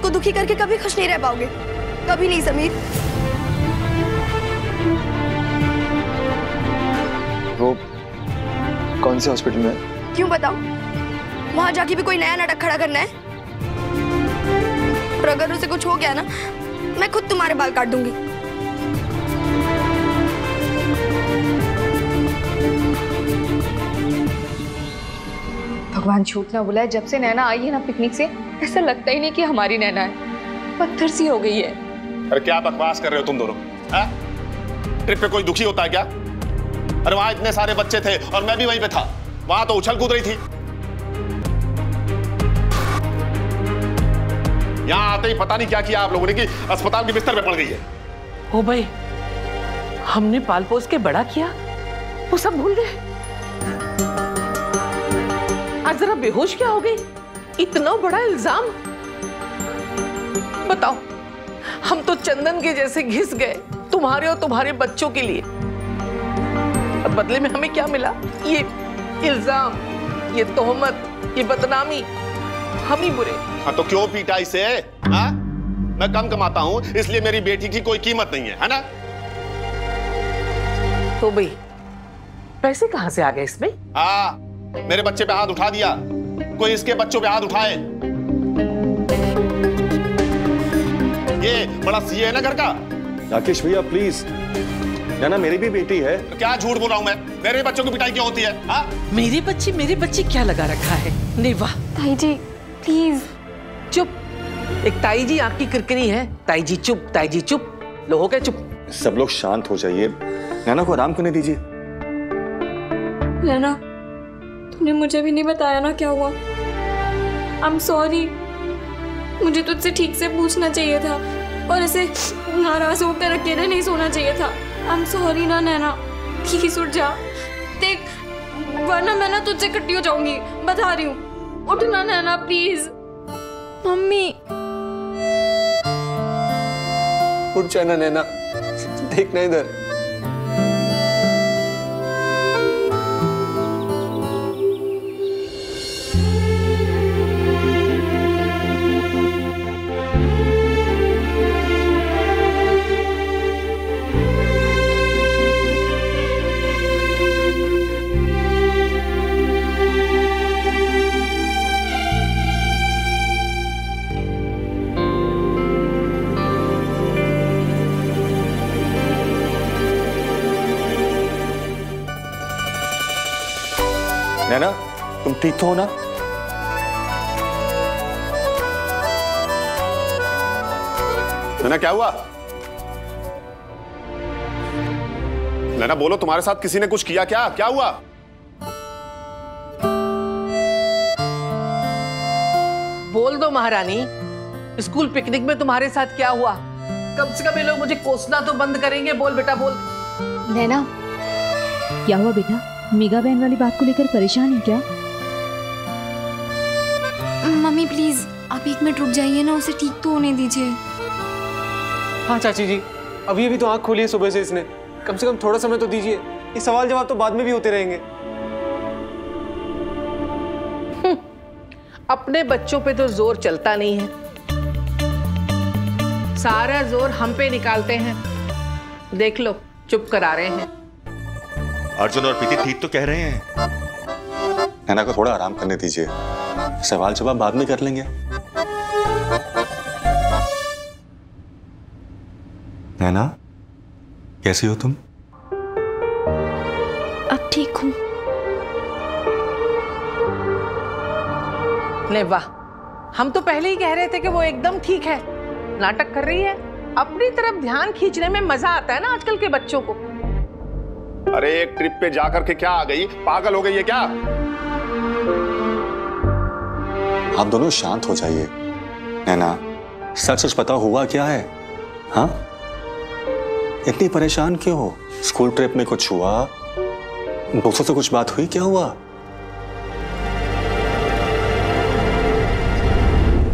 को दुखी करके कभी खुश नहीं रह पाओगे, कभी नहीं समीर। वो कौन से हॉस्पिटल में? क्यों बताऊं? वहां जाके भी कोई नया नाटक खड़ा करना है? और अगर उसे कुछ हो गया ना, मैं खुद तुम्हारे बाल काट दूंगी। भगवान झूठ ना बुलाए, जब से नैना आई है ना पिकनिक से, ऐसा लगता ही नहीं कि हमारी नैना है, पत्थर सी हो गई है। अरे क्या बकवास कर रहे हो तुम दोनों? ट्रिप पे कोई दुखी होता है क्या? अरे वहां इतने सारे बच्चे थे और मैं भी वहीं पे था, वहां तो उछल कूद रही थी। यहां आते ही पता नहीं क्या किया आप लोगों ने कि अस्पताल के बिस्तर पे पड़ गई है। ओ भाई, हमने पाल पोस के बड़ा किया, वो सब भूल गए। आज जरा बेहोश क्या हो गई? इतना बड़ा इल्जाम। बताओ, हम तो चंदन के जैसे घिस गए तुम्हारे और तुम्हारे बच्चों के लिए, और बदले में हमें क्या मिला? ये इल्जाम, ये तोहमत, ये बदनामी। हम ही बुरे। हाँ तो क्यों पीटा इसे? हाँ? मैं कम कमाता हूं इसलिए मेरी बेटी की कोई कीमत नहीं है ना? तो भाई पैसे कहां से आ गए इसमें? हाँ, मेरे बच्चे पे हाथ उठा दिया, कोई इसके बच्चों पे हाथ उठाए। ये बड़ा सीए है ना घर का। राकेश भैया प्लीज, नैना मेरी भी बेटी है। क्या झूठ बोल रहा हूं मैं? मेरे बच्चों की पिटाई क्यों होती है? हाँ? मेरे बच्चे क्या लगा रखा है? नहीं वाह। ताई जी प्लीज चुप। एक ताई जी आंख की किरकिरी है। ताई जी चुप, ताई जी चुप। लो हो गए चुप। सब लोग शांत हो जाइए, नैना को आराम करने दीजिए। नैना, तुमने मुझे भी नहीं बताया ना क्या हुआ। आई एम सॉरी, मुझे तुझसे ठीक से पूछना चाहिए था और ऐसे नाराज होकर अकेले नहीं सोना चाहिए था। आई एम सॉरी ना नैना, प्लीज उठ जा। देख, वरना मैं ना तुझसे इकट्ठी हो जाऊंगी, बता रही हूँ। उठ ना नैना प्लीज। मम्मी उठ जाना नैना, देखना इधर। नैना, तुम ठीक तो हो ना? नैना क्या हुआ? नैना बोलो, तुम्हारे साथ किसी ने कुछ किया क्या? क्या हुआ? बोल दो महारानी, स्कूल पिकनिक में तुम्हारे साथ क्या हुआ? कम से कम ये लोग मुझे कोसना तो बंद करेंगे। बोल बेटा बोल। नैना, क्या हुआ बेटा? मीगा बहन वाली बात को लेकर परेशान है क्या? मम्मी प्लीज आप 1 मिनट रुक जाइए ना, उसे ठीक तो होने दीजिए। हाँ चाची जी, अभी तो आंख खोली है सुबह से इसने, कम से कम थोड़ा समय तो दीजिए। ये सवाल जवाब तो बाद में भी होते रहेंगे। अपने बच्चों पे तो जोर चलता नहीं है, सारा जोर हम पे निकालते हैं। देख लो, चुप करा रहे हैं। अर्जुन और प्रीति ठीक तो कह रहे हैं। नैना को थोड़ा आराम करने दीजिए, सवाल जवाब बाद में कर लेंगे। नैना, कैसी हो तुम? अब ठीक हूँ। ले वाह, हम तो पहले ही कह रहे थे कि वो एकदम ठीक है, नाटक कर रही है। अपनी तरफ ध्यान खींचने में मजा आता है ना आजकल के बच्चों को। अरे एक ट्रिप पे जाकर के क्या आ गई? पागल हो गई है क्या? आप दोनों शांत हो जाइए। नैना, सच सच पता हुआ क्या है? हाँ, इतनी परेशान क्यों हो? स्कूल ट्रिप में कुछ हुआ? दोस्तों से कुछ बात हुई? क्या हुआ?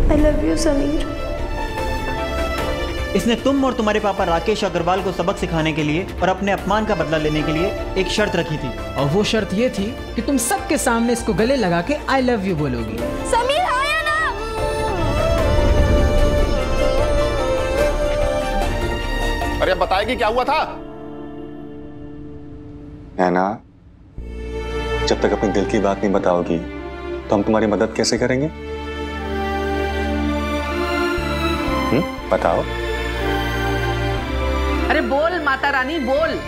I love you Sameer. इसने तुम और तुम्हारे पापा राकेश अग्रवाल को सबक सिखाने के लिए और अपने अपमान का बदला लेने के लिए एक शर्त रखी थी, और वो शर्त ये थी कि तुम सबके सामने इसको गले लगा के आई लव यू बोलोगी। समीर आया ना। अरे अब बताएगी क्या हुआ था? नैना, जब तक अपने दिल की बात नहीं बताओगी तो हम तुम्हारी मदद कैसे करेंगे? बताओ। अरे बोल माता रानी, बोल।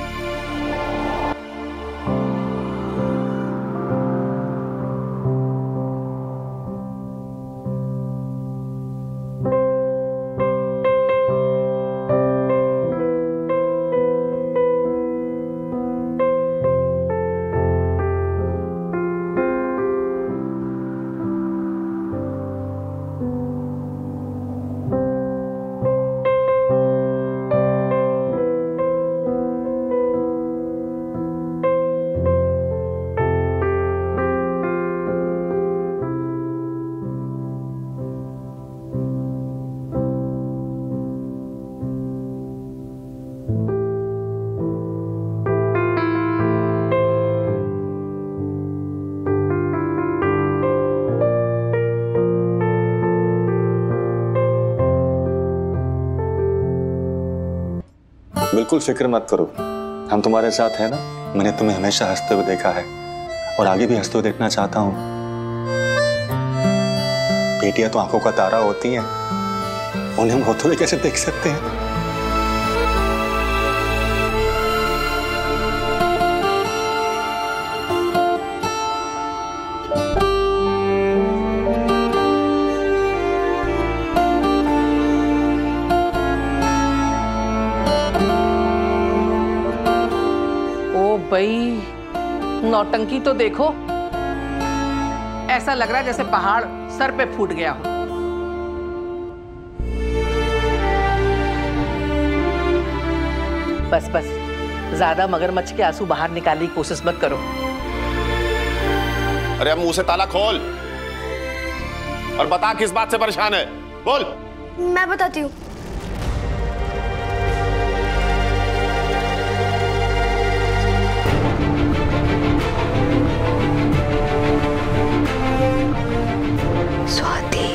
बिल्कुल फिक्र मत करो, हम तुम्हारे साथ हैं ना। मैंने तुम्हें हमेशा हंसते हुए देखा है और आगे भी हंसते हुए देखना चाहता हूँ। बेटियां तो आंखों का तारा होती हैं, उन्हें हम होते हुए कैसे देख सकते हैं? भाई नौटंकी तो देखो, ऐसा लग रहा है जैसे पहाड़ सर पे फूट गया हो। बस बस, ज्यादा मगरमच्छ के आंसू बाहर निकालने की कोशिश मत करो। अरे अब मुंह से ताला खोल और बता किस बात से परेशान है, बोल। मैं बताती हूँ। स्वाति,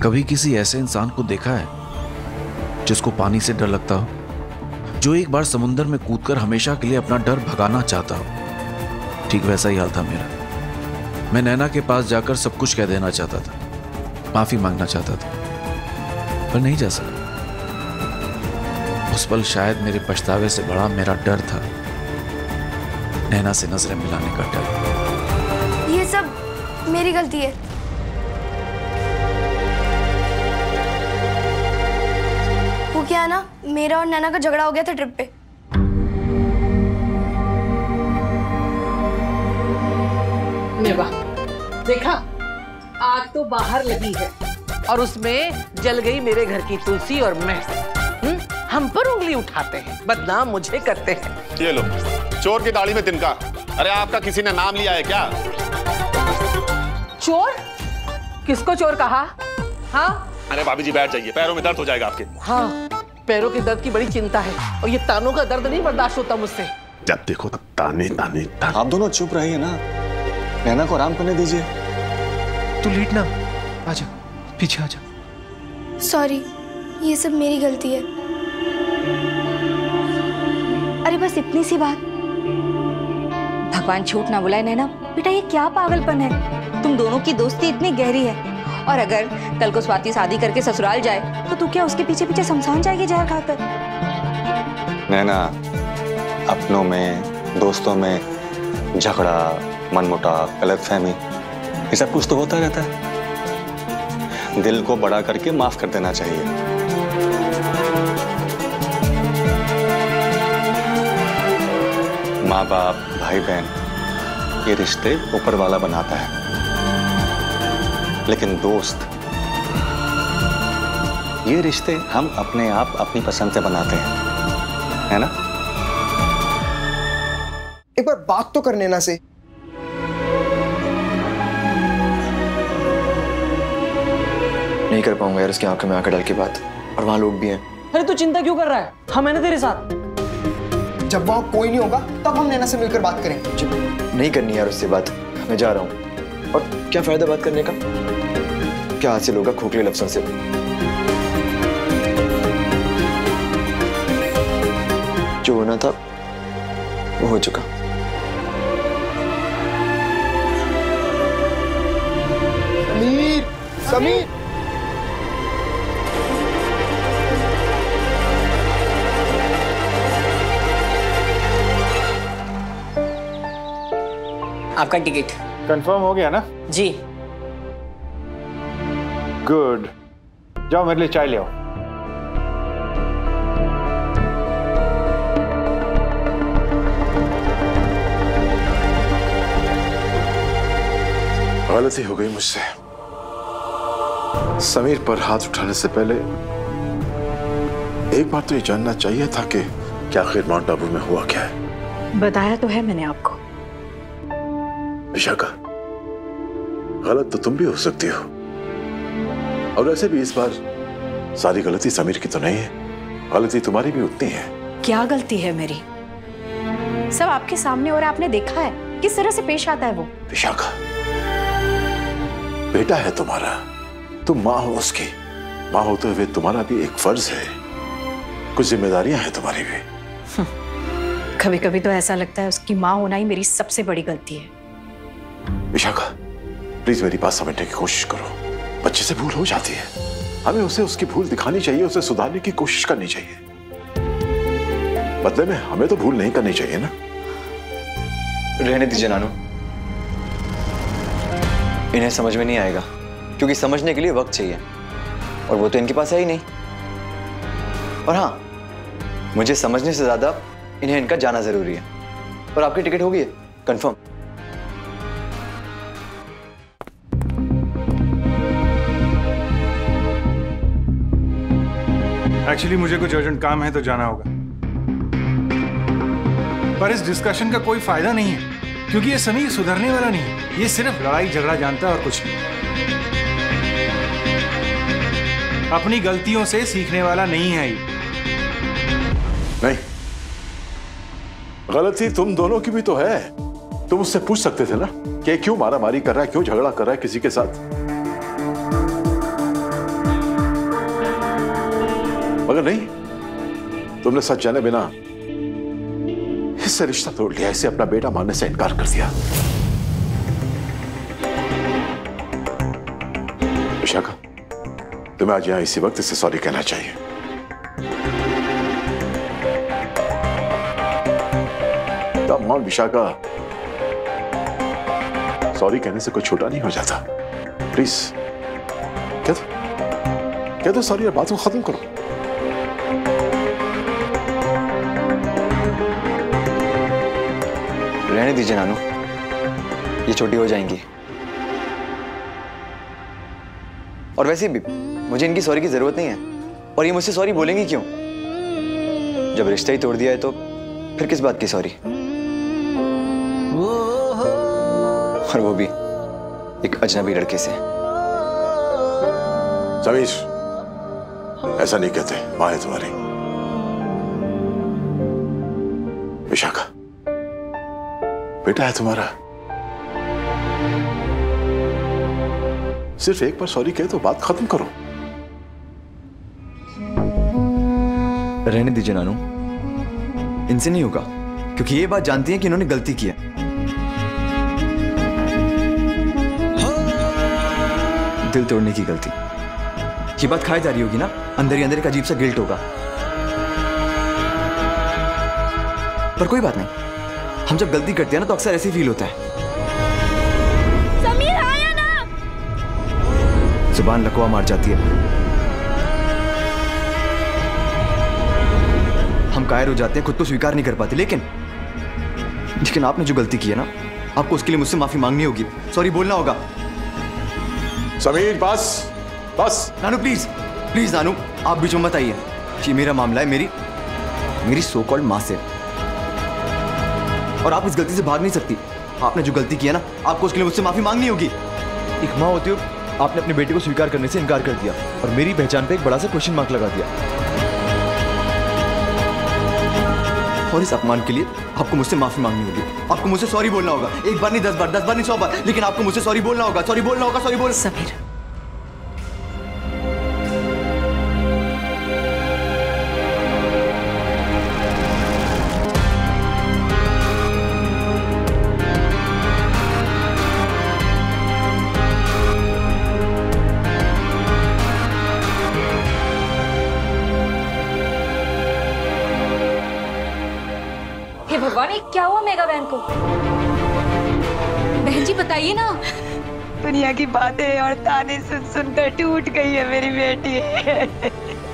कभी किसी ऐसे इंसान को देखा है जिसको पानी से डर लगता हो, जो एक बार समुद्र में कूदकर हमेशा के लिए अपना डर भगाना चाहता हो? ठीक वैसा ही हाल था मेरा। मैं नैना के पास जाकर सब कुछ कह देना चाहता था, माफी मांगना चाहता था, पर नहीं जा सका। उस पल शायद मेरे पछतावे से बड़ा मेरा डर था, नैना से नजरें मिलाने का डर। ये सब मेरी गलती है। वो क्या है ना, मेरा और नैना का झगड़ा हो गया था ट्रिप पे। मेवा, देखा, आग तो बाहर लगी है और उसमें जल गई मेरे घर की तुलसी और मैं। हम पर उंगली उठाते हैं, बदनाम मुझे करते हैं। ये लो, चोर की दाढ़ी में तिनका। अरे आपका किसी ने नाम लिया है क्या? चोर? किसको चोर कहा? हाँ? अरे भाभी जी बैठ जाइए, पैरों में दर्द हो जाएगा आपके। हाँ, पैरों के दर्द की बड़ी चिंता है और ये तानों का दर्द नहीं बर्दाश्त होता मुझसे। जब देखो तब ताने ताने ताने। आप दोनों चुप रहिए ना, नैना को आराम करने दीजिए। तू लेट ना, आजा, पीछे आजा। सॉरी, ये सब मेरी गलती है। अरे बस इतनी सी बात। भगवान झूठ ना बुलाए नैना, बेटा ये क्या पागलपन है? तुम दोनों की दोस्ती इतनी गहरी है, और अगर कल को स्वाति शादी करके ससुराल जाए तो तू क्या उसके पीछे पीछे शमशान जाएगी जहर खाकर? नैना, अपनों में, दोस्तों में झगड़ा, मनमुटाव, गलतफहमी, ये सब कुछ तो होता रहता है। दिल को बड़ा करके माफ कर देना चाहिए। माँ बाप, भाई बहन, ये रिश्ते ऊपर वाला बनाता है, लेकिन दोस्त, ये रिश्ते हम अपने आप अपनी पसंद से बनाते हैं, है ना? एक बार बात तो कर नैना से। नहीं कर पाऊंगा यार उसकी आंखों में आंखें डाल के बात, और वहां लोग भी हैं। अरे तू चिंता क्यों कर रहा है? हम है ना तेरे साथ। जब वहाँ कोई नहीं होगा तब हम नैना से मिलकर बात करेंगे। नहीं करनी यार उससे बात, मैं जा रहा हूँ। और क्या फायदा बात करने का, क्या हासिल होगा खोखले लफ्जों से। जो होना था वो हो चुका। समीर, समीर। आपका टिकट कंफर्म हो गया ना? जी। गुड, जाओ मेरे लिए चाय ले आओ। गलती हो गई मुझसे। समीर पर हाथ उठाने से पहले एक बार तो ये जानना चाहिए था कि क्या आखिर माउंट आबू में हुआ क्या है। बताया तो है मैंने आपको। विशाखा, गलत तो तुम भी हो सकती हो, और वैसे भी इस बार सारी गलती समीर की तो नहीं है, गलती तुम्हारी भी उतनी है। क्या गलती है मेरी? सब आपके सामने और आपने देखा है किस तरह से पेश आता है वो। विशाखा, बेटा है तुम्हारा, तुम माँ हो उसकी। माँ होते हुए तुम्हारा भी एक फर्ज है, कुछ जिम्मेदारियां हैं तुम्हारी भी। कभी कभी तो ऐसा लगता है उसकी माँ होना ही मेरी सबसे बड़ी गलती है। विशाखा, प्लीज मेरी बात समझने की कोशिश करो। बच्चे से भूल हो जाती है, हमें उसे उसकी भूल दिखानी चाहिए, उसे सुधारने की कोशिश करनी चाहिए। बदले में हमें तो भूल नहीं करनी चाहिए ना। रहने दीजिए नानू, इन्हें समझ में नहीं आएगा, क्योंकि समझने के लिए वक्त चाहिए और वो तो इनके पास है ही नहीं। और हाँ, मुझे समझने से ज्यादा इन्हें इनका जाना जरूरी है। और आपकी टिकट हो गई है कंफर्म? एक्चुअली मुझे कुछ अर्जेंट काम है तो जाना होगा, पर इस डिस्कशन का कोई फायदा नहीं है, क्योंकि ये समीर सुधरने वाला नहीं है। ये सिर्फ लड़ाई झगड़ा जानता है और कुछ नहीं। अपनी गलतियों से सीखने वाला नहीं है ये। नहीं, गलती तुम दोनों की भी तो है। तुम उससे पूछ सकते थे ना कि क्यों मारामारी कर रहा है, क्यों झगड़ा कर रहा है किसी के साथ। मगर नहीं, तुमने सच जाने बिना इससे रिश्ता तोड़ लिया, इसे अपना बेटा मानने से इनकार कर दिया। विशाखा, तुम्हें आज यहां इसी वक्त इससे सॉरी कहना चाहिए। कम ऑन विशाखा, सॉरी कहने से कोई छोटा नहीं हो जाता। प्लीज कह दो सॉरी और बात को खत्म करो। रहने दीजिए नानू, ये छोटी हो जाएंगी। और वैसे भी मुझे इनकी सॉरी की जरूरत नहीं है, और ये मुझसे सॉरी बोलेंगी क्यों? जब रिश्ता ही तोड़ दिया है तो फिर किस बात की सॉरी? और वो भी एक अजनबी लड़के से। समीर, ऐसा नहीं कहते, माँ है तुम्हारी। विशाखा, बेटा है तुम्हारा। सिर्फ एक बार सॉरी कहे तो बात खत्म करो। रहने दीजिए नानू, इनसे नहीं होगा, क्योंकि ये बात जानती है कि इन्होंने गलती की है। दिल तोड़ने की गलती, ये बात खाई जा रही होगी ना, अंदर ही अंदर एक अजीब सा गिल्ट होगा। पर कोई बात नहीं, हम जब गलती करते हैं ना तो अक्सर ऐसे फील होता है। समीर आया ना। जुबान लकवा मार जाती है, हम कायर हो जाते हैं, खुद को स्वीकार नहीं कर पाते। लेकिन आपने जो गलती की है ना, आपको उसके लिए मुझसे माफी मांगनी होगी, सॉरी बोलना होगा। समीर बस बस। नानू प्लीज प्लीज नानू, आप बीच में मत आइए। ये मेरा मामला है, मेरी सो कॉल्ड माँ से, और आप इस गलती से भाग नहीं सकती। आपने जो गलती की है ना, आपको उसके लिए मुझसे माफी मांगनी होगी। एक माँ होते हुए आपने अपने बेटे को स्वीकार करने से इनकार कर दिया और मेरी पहचान पे एक बड़ा सा क्वेश्चन मार्क लगा दिया। और इस अपमान के लिए आपको मुझसे माफी मांगनी होगी। आपको मुझसे सॉरी बोलना होगा। एक बार नहीं 10 बार, 10 बार नहीं 100 बार, लेकिन आपको मुझसे सॉरी बोलना होगा, सॉरी बोलना होगा, सॉरी बोल। समीर, हे भगवान, ये क्या हुआ मेगा बहन को? बहन जी बताइए ना। दुनिया की बातें और ताने सुन सुनकर टूट गई है मेरी बेटी।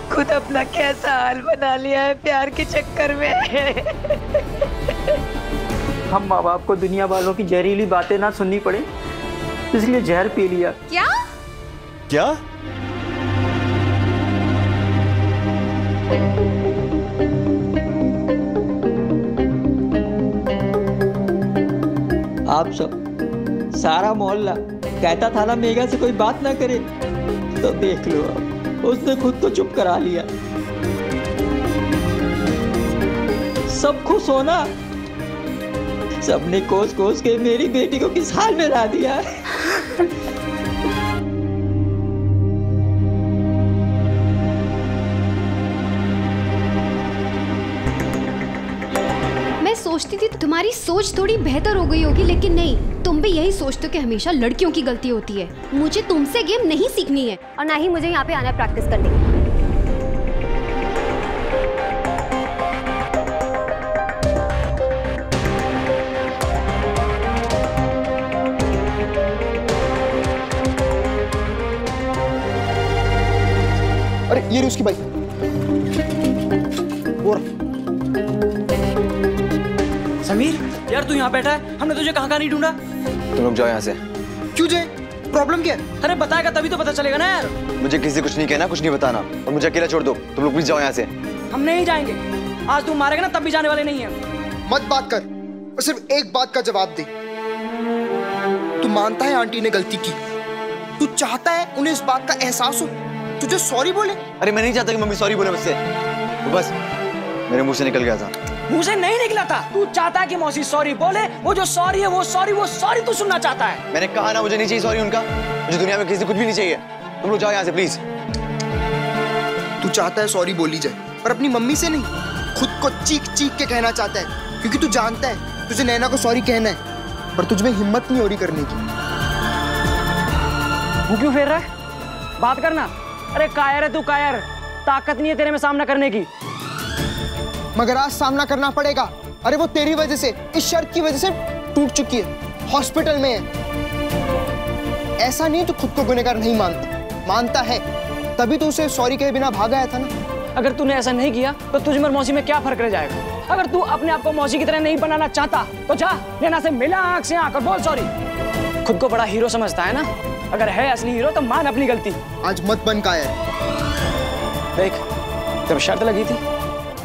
खुद अपना कैसा हाल बना लिया है प्यार के चक्कर में। हम माँ बाप को दुनिया वालों की जहरीली बातें ना सुननी पड़े, इसलिए जहर पी लिया। क्या? क्या? आप सब, सारा मोहल्ला कहता था ना मेगा से कोई बात ना करे, तो देख लो अब उसने खुद को चुप करा लिया। सब खुश होना, सबने कोस कोस के मेरी बेटी को किस हाल में ला दिया। सोचती थी तुम्हारी सोच थोड़ी बेहतर हो गई होगी, लेकिन नहीं, तुम भी यही सोचते हो कि हमेशा लड़कियों की गलती होती है। मुझे तुमसे गेम नहीं सीखनी है और ना ही मुझे यहाँ पे आना है प्रैक्टिस करने। अरे ये रही उसकी बाइक। समीर, यार तू यहाँ बैठा है, हमने तुझे कहाँ नहीं ढूंढा। तुम लोग जाओ यहाँ से। क्यों जाए? प्रॉब्लम क्या है? अरे बताएगा तभी तो पता चलेगा ना यार। मुझे किसी कुछ नहीं कहना, कुछ नहीं बताना, और मुझे अकेला छोड़ दो। तुम लोग प्लीज जाओ यहाँ से। हम नहीं जाएंगे। आज तू मारेगा ना तब भी जाने वाले नहीं है। मत बात कर और सिर्फ एक बात का जवाब दे। तू मानता है आंटी ने गलती की? तू चाहता है उन्हें इस बात का एहसास हो, तुझे सॉरी बोले? अरे मैं नहीं चाहता कि मम्मी सॉरी बोले मुझसे, तो बस मेरे मुंह से निकल गया था। मुंह से नहीं निकला था। तू चाहता है कि मौसी सॉरी बोले। वो जो सॉरी है वो सॉरी तू सुनना चाहता है। मैंने कहा ना मुझे नहीं चाहिए सॉरी उनका। मुझे दुनिया में किसी से कुछ भी नहीं चाहिए। तुम लोग जाओ यहाँ से प्लीज। तू चाहता है सॉरी बोली जाए, पर अपनी मम्मी से नहीं, खुद को चीख चीख के कहना चाहता है, क्योंकि तू जानता है तुझे नैना को सॉरी कहना है, पर तुझमें हिम्मत नहीं हो रही करने की। वो क्यों फेर रहा है? बात करना। अरे कायर है तू, कायर। ताकत नहीं है तेरे में सामना करने की। मगर आज सामना करना पड़ेगा। अरे वो तेरी वजह से, इस शर्त की वजह से टूट चुकी है, हॉस्पिटल में है। ऐसा नहीं तू खुद को गुनहगार नहीं मानता, मानता है, तभी तो उसे सॉरी कहे बिना भाग आया था ना। अगर तूने ऐसा नहीं किया तो तुझ में मौसी में क्या फर्क रह जाएगा? अगर तू अपने आप को मौसी की तरह नहीं बनाना चाहता तो जा नैना से मिला आंख से आंख और बोल सॉरी। खुद को बड़ा हीरो समझता है ना? अगर है असली हीरो तो मान अपनी गलती। आज मत बन कायर। देख, जब शर्त लगी थी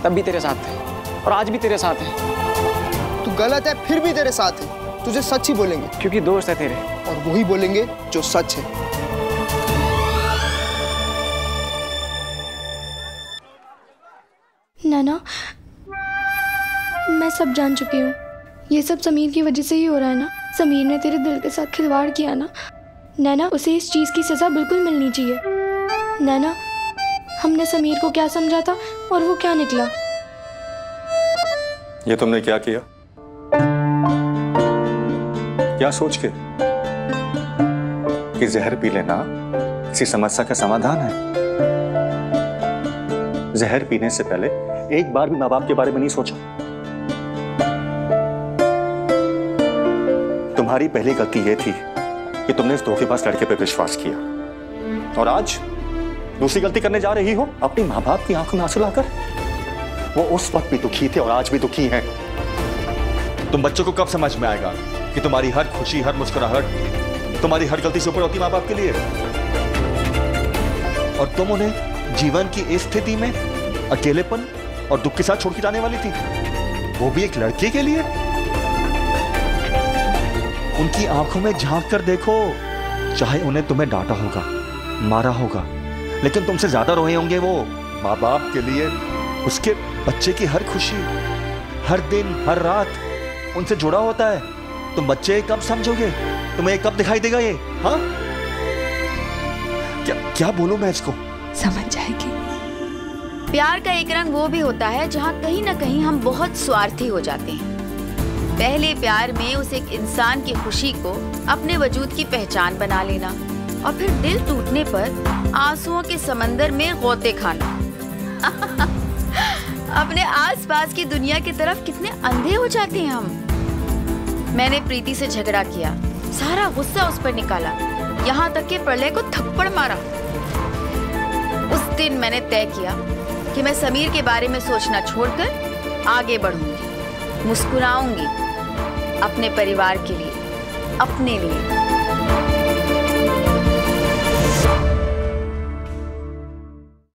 तब भी तेरे साथ थे और आज भी तेरे साथ है। तू गलत है फिर भी तेरे साथ है। तुझे सच ही बोलेंगे, क्योंकि दोस्त है तेरे, और वही बोलेंगे जो सच है। नैना, मैं सब जान चुकी हूँ। ये सब समीर की वजह से ही हो रहा है ना। समीर ने तेरे दिल के साथ खिलवाड़ किया ना। नैना, उसे इस चीज़ की सज़ा बिल्कुल मिलनी चाहिए। नैना, हमने समीर को क्या समझा था और वो क्या निकला। ये तुमने क्या किया? क्या सोच के कि जहर पी लेना किसी समस्या का समाधान है? जहर पीने से पहले एक बार भी माँ बाप के बारे में नहीं सोचा। तुम्हारी पहली गलती यह थी कि तुमने इस धोखेबाज लड़के पर विश्वास किया, और आज दूसरी गलती करने जा रही हो अपनी माँ बाप की आंखों में आंसू लाकर। वो उस वक्त भी दुखी थे और आज भी दुखी हैं। तुम बच्चों को कब समझ में आएगा कि तुम्हारी हर खुशी, हर मुस्कुराहट, तुम्हारी हर गलती से ऊपर होती माँ बाप के लिए, और तुम उन्हें जीवन की इस स्थिति में अकेलेपन और दुख के साथ छोड़ के जाने वाली थी, वो भी एक लड़के के लिए। उनकी आंखों में झांक कर देखो, चाहे उन्हें तुम्हें डांटा होगा, मारा होगा, लेकिन तुमसे ज्यादा रोए होंगे वो माँ बाप के लिए, उसके बच्चे की हर खुशी, हर दिन हर रात उनसे जुड़ा होता है। तुम बच्चे कब समझोगे? तुम्हें कब दिखाई देगा ये? हाँ, क्या बोलूं मैं इसको? समझ जाएगी। प्यार का एक रंग वो भी होता है जहाँ कहीं ना कहीं हम बहुत स्वार्थी हो जाते हैं। पहले प्यार में उस एक इंसान की खुशी को अपने वजूद की पहचान बना लेना और फिर दिल टूटने पर आंसुओं के समंदर में गोते खाना। अपने आसपास की दुनिया की तरफ कितने अंधे हो जाते हैं हम। मैंने प्रीति से झगड़ा किया, सारा गुस्सा उस पर निकाला, यहाँ तक कि प्रलय को थप्पड़ मारा। उस दिन मैंने तय किया कि मैं समीर के बारे में सोचना छोड़कर आगे बढ़ूंगी, मुस्कुराऊंगी अपने परिवार के लिए, अपने लिए।